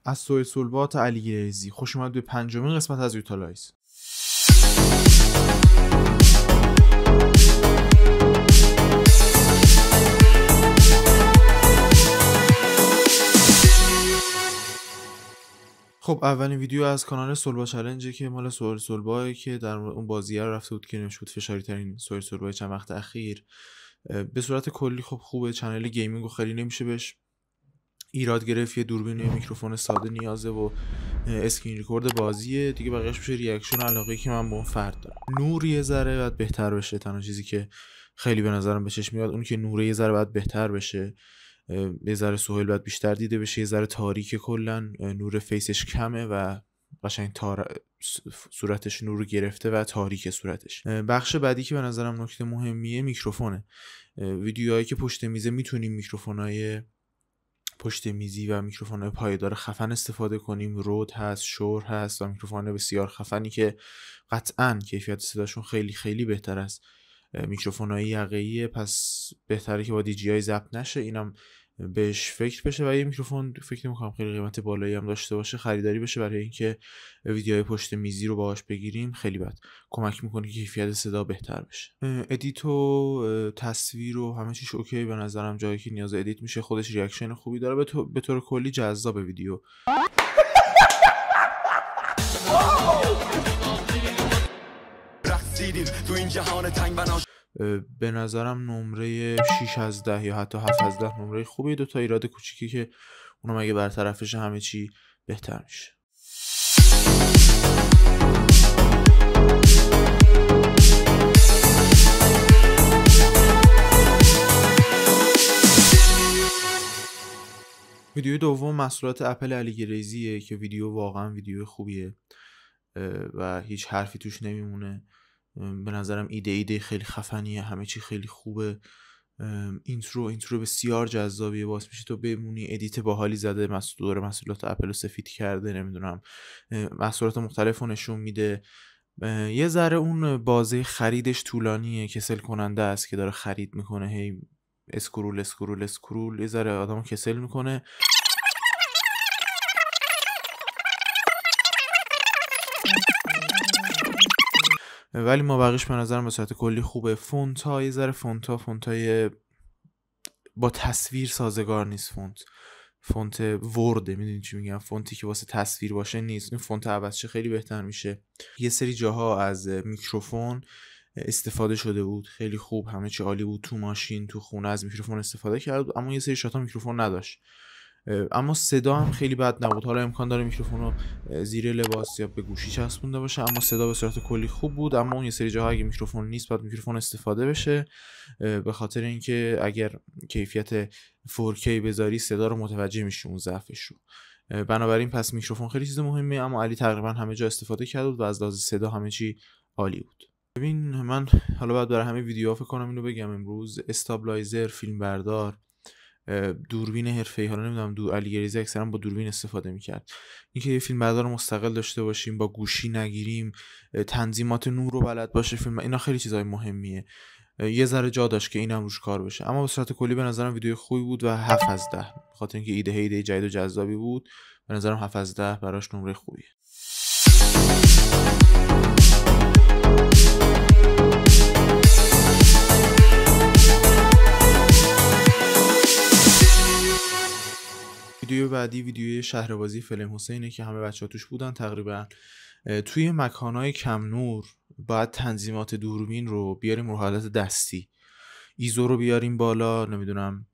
از سهیل سلبات علیگریزی. خوش اومد به 5مین قسمت از یوتالایز. خب اولین ویدیو از کانال سلبا چالنجه که مال سهیل سلباه که در اون بازیه رو رفته بود که نمیشه بود فشاری ترین سهیل سلباه چند وقت اخیر. به صورت کلی خب خوبه، چنل گیمینگو خیلی نمیشه بهش ایراد گرفت. یه دوربین و میکروفون ساده نیازه و اسکرین ریکورد بازیه دیگه، بقیه‌اش میشه ریاکشن علاقه‌ای که من با اون فرد دارم. نور یه ذره باید بهتر بشه، تنها چیزی که خیلی به نظرم به چشم میاد اون که نور یه ذره باید بهتر بشه، یه ذره سهیل باید بیشتر دیده بشه، یه ذره تاریک، کلا نور فیسش کمه و قشنگ صورتش نور گرفته و تاریک صورتش. بخش بعدی که به نظرم نکته مهمیه میکروفونه. ویدیوهایی که پشت میزه میتونیم میکروفونای پشت میزی و میکروفونای پایدار خفن استفاده کنیم. رود هست، شور هست و میکروفونای بسیار خفنی که قطعاً کیفیت صداشون خیلی خیلی بهتر است میکروفونای یقه‌ایه، پس بهتره که با DJI ضبط نشه. اینم بهش فکر بشه و یه میکروفون فکر نمی‌کنم خیلی قیمت بالایی هم داشته باشه خریداری بشه برای اینکه ویدیوهای پشت میزی رو باهاش بگیریم. خیلی بد کمک میکنه که کیفیت صدا بهتر بشه. ادیت و تصویر و همه چیش اوکی به نظرم، جایی که نیاز ادیت میشه خودش ریاکشن خوبی داره. به طور کلی جذاب ویدیو. به نظرم نمره 6 از 10 یا حتی 7 از 10 نمره خوبیه. دوتا ایراد کوچیکی که اونم اگه برطرفش همه چی بهتر میشه. ویدیو دوم محصولات اپل علیگریزیه که ویدیو واقعا ویدیو خوبیه و هیچ حرفی توش نمیمونه. به نظرم ایده خیلی خفنیه، همه چی خیلی خوبه. اینترو بسیار جذابیه، باعث میشه تو بمونی. ادیت باحالی زده، محصولات اپل رو سفید کرده، نمیدونم محصولات مختلف رو نشون میده. یه ذره اون بازه خریدش طولانیه، کسل کننده است که داره خرید میکنه، هی اسکرول یه ذره آدمو کسل میکنه. ولی ما بقیش به نظرم به صورت کلی خوبه. فونت‌ها یه ذره فونتای با تصویر سازگار نیست. فونت ورده، میدونی چی میگم، فونتی که واسه تصویر باشه نیست. این فونت عوض شه خیلی بهتر میشه. یه سری جاها از میکروفون استفاده شده بود خیلی خوب، همه چی عالی بود. تو ماشین تو خونه از میکروفون استفاده کرد، اما یه سری شاتا میکروفون نداشت. اما صدا هم خیلی بد نبود. حالا امکان داره میکروفون رو زیر لباس یا به گوشی چسبونده باشه، اما صدا به صورت کلی خوب بود. اما اون یه سری جاها اگه میکروفون نیست باید میکروفون استفاده بشه، به خاطر اینکه اگر کیفیت 4K بذاری صدا رو متوجه میشی اون ضعفش رو. بنابراین پس میکروفون خیلی چیز مهمه، اما علی تقریبا همه جا استفاده کرده بود و از لحاظ صدا همه چی عالی بود. ببین من حالا بعد برای همه ویدیوها فکر کنم اینو بگم امروز. استابلایزر، فیلم بردار، دوربین حرفه‌ای، حالا نمیدونم علیگریزی اکثرا با دوربین استفاده میکرد. اینکه یه فیلم بردار مستقل داشته باشیم، با گوشی نگیریم، تنظیمات نور رو بلد باشه فیلم، اینا خیلی چیزای مهمیه. یه ذره جا داشت که اینم روش کار بشه، اما به صورت کلی به نظرم ویدیو خوبی بود و 7 از 10. به خاطر اینکه ایده جدید و جذابی بود، به نظرم 7 از 10 براش نمره خوبیه. ویدیو بعدی ویدیوی شهربازی فیلم حسینه که همه بچه‌ها توش بودن تقریبا. توی مکان‌های کم نور باید تنظیمات دوربین رو بیاریم رو حالت دستی، ایزو رو بیاریم بالا، نمیدونم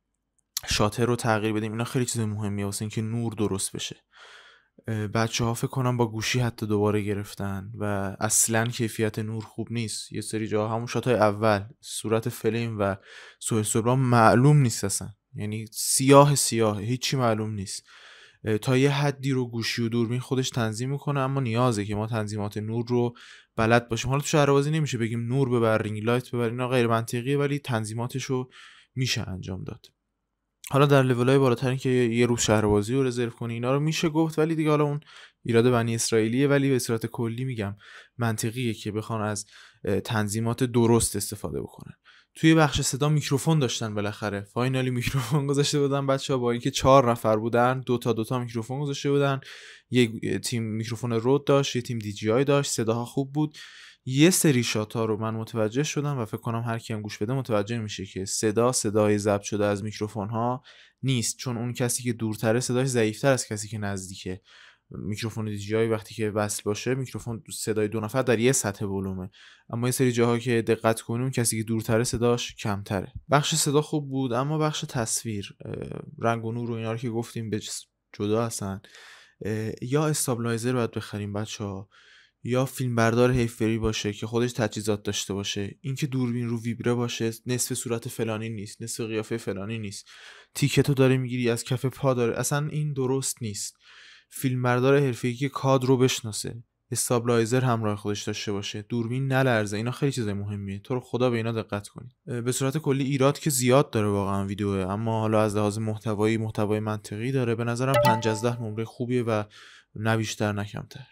شاتر رو تغییر بدیم. اینا خیلی چیز مهمیه واسه اینکه نور درست بشه. بچه‌ها فکر کنم با گوشی حتی دوباره گرفتن و اصلا کیفیت نور خوب نیست. یه سری جاها همون شات‌های اول صورت فیلم و سهیل سلبا معلوم نیست اصلا، یعنی سیاه هیچی معلوم نیست. تا یه حدی رو گوشی و دوربین خودش تنظیم میکنه، اما نیازه که ما تنظیمات نور رو بلد باشیم. حالا تو شهربازی نمیشه بگیم نور ببر، رینگ لایت ببر، اینا غیر منطقیه، ولی تنظیماتش رو میشه انجام داد. حالا در لول‌های بالاتر که یه روز شهربازی رو رزرو کنی اینا رو میشه گفت، ولی دیگه حالا اون ایراد بنی اسرائیلیه. ولی به صورت کلی میگم منطقیه که بخوان از تنظیمات درست استفاده بکنن. توی بخش صدا میکروفون داشتن، بالاخره فاینالی میکروفون گذاشته بودن بچه‌ها، با اینکه 4 نفر بودن، دوتا میکروفون گذاشته بودن. یه تیم میکروفون رود داشت، یه تیم دی جی آی داشت، صداها خوب بود. یه سری شات‌ها رو من متوجه شدم و فکر کنم هر کی هم گوش بده متوجه میشه که صدای ضبط شده از میکروفون‌ها نیست، چون اون کسی که دورتره صداش ضعیف‌تر از کسی که نزدیکه. میکروفون دی جی آی وقتی که وصل باشه، میکروفون صدای دو نفر در یه سطح ولومه، اما یه سری جاها که دقت کنیم کسی که دورتره صداش کمتره. بخش صدا خوب بود، اما بخش تصویر، رنگ و نور و اینا رو که گفتیم به جدا هستن. یا استابلایزر باید بخریم بچه‌ها، یا فیلم بردار حیفری باشه که خودش تجهیزات داشته باشه. اینکه دوربین رو ویبره باشه، نصف صورت فلانی نیست، نصف قیافه فلانی نیست، تیکتو داره میگیری از کف پا داره، اصلا این درست نیست. فیلم بردار حرفه‌ای که کادر رو بشناسه، استابلایزر همراه خودش داشته باشه، دوربین نلرزه، اینا خیلی چیزای مهمیه. تو رو خدا به اینا دقت کنید. به صورت کلی ایراد که زیاد داره واقعا ویدیوه، اما حالا از لحاظ محتوای منطقی داره. به نظرم 5 از 10 نمره خوبیه و نه بیشتر نه کمتر.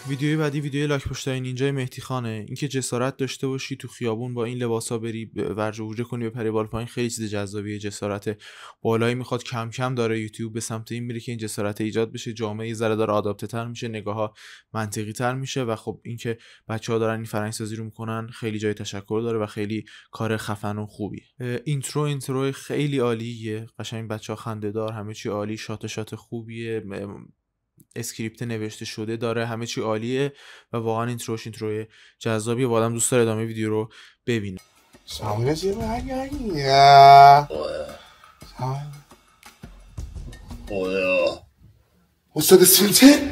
ویدیوی بعدی ویدیوی لاک پشتای نینجای مهدی خانه. اینکه جسارت داشته باشی تو خیابون با این لباسا بری ورجه ووجه کنی به پری بال پایین، خیلی چیز جذابیه. جسارت بالایی میخواد، کم کم داره یوتیوب به سمت این میره که این جسارت ایجاد بشه، جامعه ذره داره آداپته تر میشه، نگاه‌ها منطقی تر میشه و خب اینکه بچه‌ها دارن این فرهنگ سازی رو میکنن خیلی جای تشکر داره و خیلی کار خفن و خوبیه. اینترو خیلی عالیه، قشنگ بچه‌ها خنده‌دار، همه چی عالی، شات خوبیه، اسکریپت نوشته شده داره، همه چی عالیه و واقعا اینتروش جذابیه و آدم دوست داره ادامه ویدیو رو ببینه. استاد سینته؟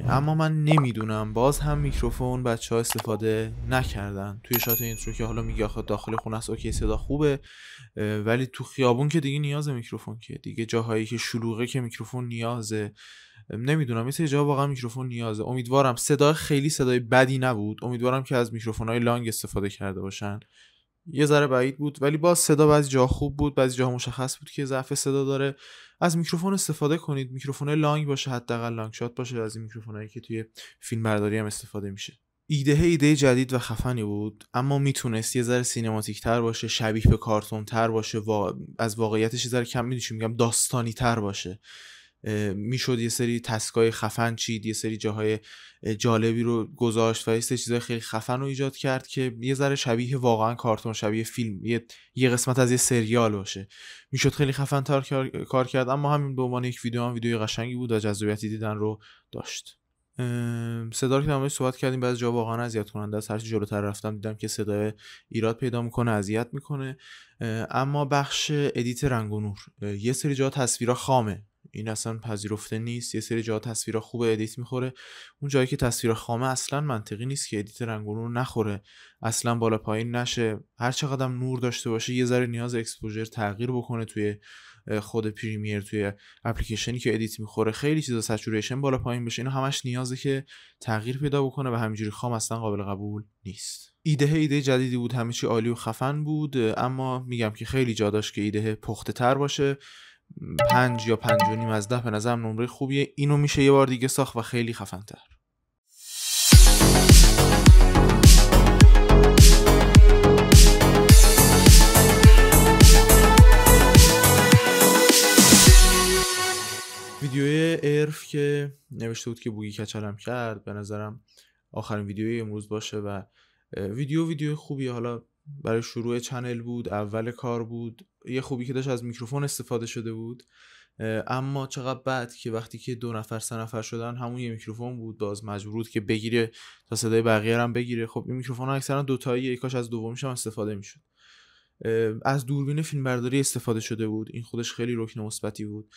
اما من نمیدونم، باز هم میکروفون بچه‌ها استفاده نکردن توی شات اینترو که حالا میگه آخه داخل خونه است اوکی صدا خوبه، ولی تو خیابون که دیگه نیاز میکروفون، که دیگه جاهایی که شلوغه که میکروفون نیازه. نمیدونم، مثل جا واقعا میکروفون نیازه. امیدوارم صدا خیلی صدای بدی نبود، امیدوارم که از میکروفون‌های لانگ استفاده کرده باشن. یه ذره بعید بود ولی باز صدا بعضی جا خوب بود، بعضی جا مشخص بود که ضعف صدا داره. از میکروفون استفاده کنید، میکروفون لانگ باشه، حداقل لانگ شات باشه، از این میکروفونایی که توی فیلم برداری هم استفاده میشه. ایده جدید و خفنی بود، اما میتونست یه ذره سینماتیک تر باشه، شبیه به کارتون تر باشه، از واقعیتش یه ذره کم میگم داستانی تر باشه. میشد یه سری تسکای خفن چید، یه سری جاهای جالبی رو گذاشت و یه سری چیزای خیلی خفن رو ایجاد کرد که یه ذره شبیه واقعا کارتون، شبیه فیلم، یه قسمت از یه سریال باشه. میشد خیلی خفن تر کار کرد، اما همین به عنوان یک ویدیوی قشنگی بود و جذابیتی دیدن رو داشت. صدا رو که در صحبت کردیم، بعضی جا واقعا اذیت کننده است. هر چی جلوتر رفتم دیدم که صدای ایراد پیدا میکنه، اذیت میکنه. اما بخش ادیت رنگ و نور، یه سری جا تصویرها خامه، این اصلا پذیرفته نیست. یه سری جا تصویرها خوب ادیت میخوره، اون جایی که تصویر خامه اصلا منطقی نیست که ادیت رنگ و نور نخوره، اصلا بالا پایین نشه. هر چقدر نور داشته باشه یه ذره نیاز اکسپوژر تغییر بکنه توی خود پریمیر، توی اپلیکیشنی که ادیت میخوره، خیلی چیزا سچوریشن بالا پایین بشه، اینا همش نیازه که تغییر پیدا بکنه و همینجوری خام اصلا قابل قبول نیست. ایده جدیدی بود، همه چی عالی و خفن بود، اما میگم که خیلی جا داشت که ایده پخته تر باشه. 5 یا 5.5 از 10 به نظرم نمره خوبیه. اینو میشه یه بار دیگه ساخت و خیلی خفن تر. ویدیوی ارف که نوشته بود که بوگی کچلم کرد، به نظرم آخرین ویدیوی امروز باشه و ویدیو خوبیه. حالا برای شروع چنل بود، اول کار بود، یه خوبی که داشت از میکروفون استفاده شده بود، اما چقدر بد که وقتی که 2 نفر 3 نفر شدن همون یه میکروفون بود، باز مجبور بود که بگیره تا صدای بقیه هم بگیره. خب این میکروفون ها اکثرا دوتاییه، کاش از دومیش هم استفاده میشد. از دوربین فیلمبرداری استفاده شده بود، این خودش خیلی رکن مثبتی بود،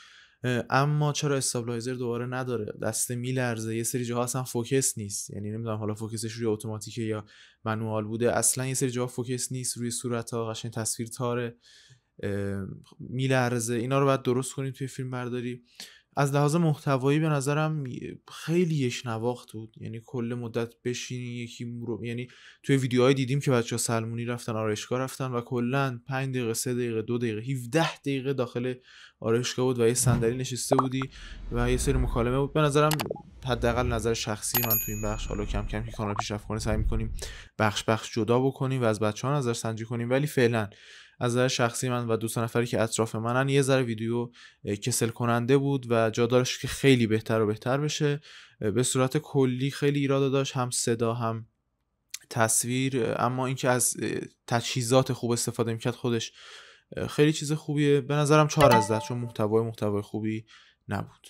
اما چرا استابلایزر دوباره نداره؟ دسته میلرزه، یه سری جاها اصلا فوکس نیست، یعنی نمیدونم حالا فوکسش روی اتوماتیکه یا منوال بوده، اصلا یه سری جاها فوکس نیست روی صورت‌ها، قشنگ تصویر تاره، میلرزه. اینا رو باید درست کنید توی فیلم برداری. از لحاظ محتوایی به نظرم خیلی یک نواخت بود. یعنی کل مدت بشینی یعنی توی ویدیوهای دیدیم که بچه‌ها سلمونی رفتن، آرایشگاه رفتن و کلا 5 دقیقه 3 دقیقه 2 دقیقه 17 دقیقه داخل آرایشگاه بود و یه صندلی نشسته بودی و یه سری مکالمه بود. به نظرم حداقل نظر شخصی من تو این بخش، حالا کم کم که کانال پیشرفت کنه سعی می‌کنیم بخش جدا بکنیم و از بچه‌ها نظر سنجی کنیم، ولی فعلا از نظر شخصی من و دو سه نفری که اطراف منن یه ذره ویدیو کسل کننده بود و جا داشت که خیلی بهتر و بهتر بشه. به صورت کلی خیلی ایراد داشت، هم صدا هم تصویر، اما اینکه از تجهیزات خوب استفاده میکرد خودش خیلی چیز خوبیه. به نظرم 4 از 10، چون محتوای خوبی نبود.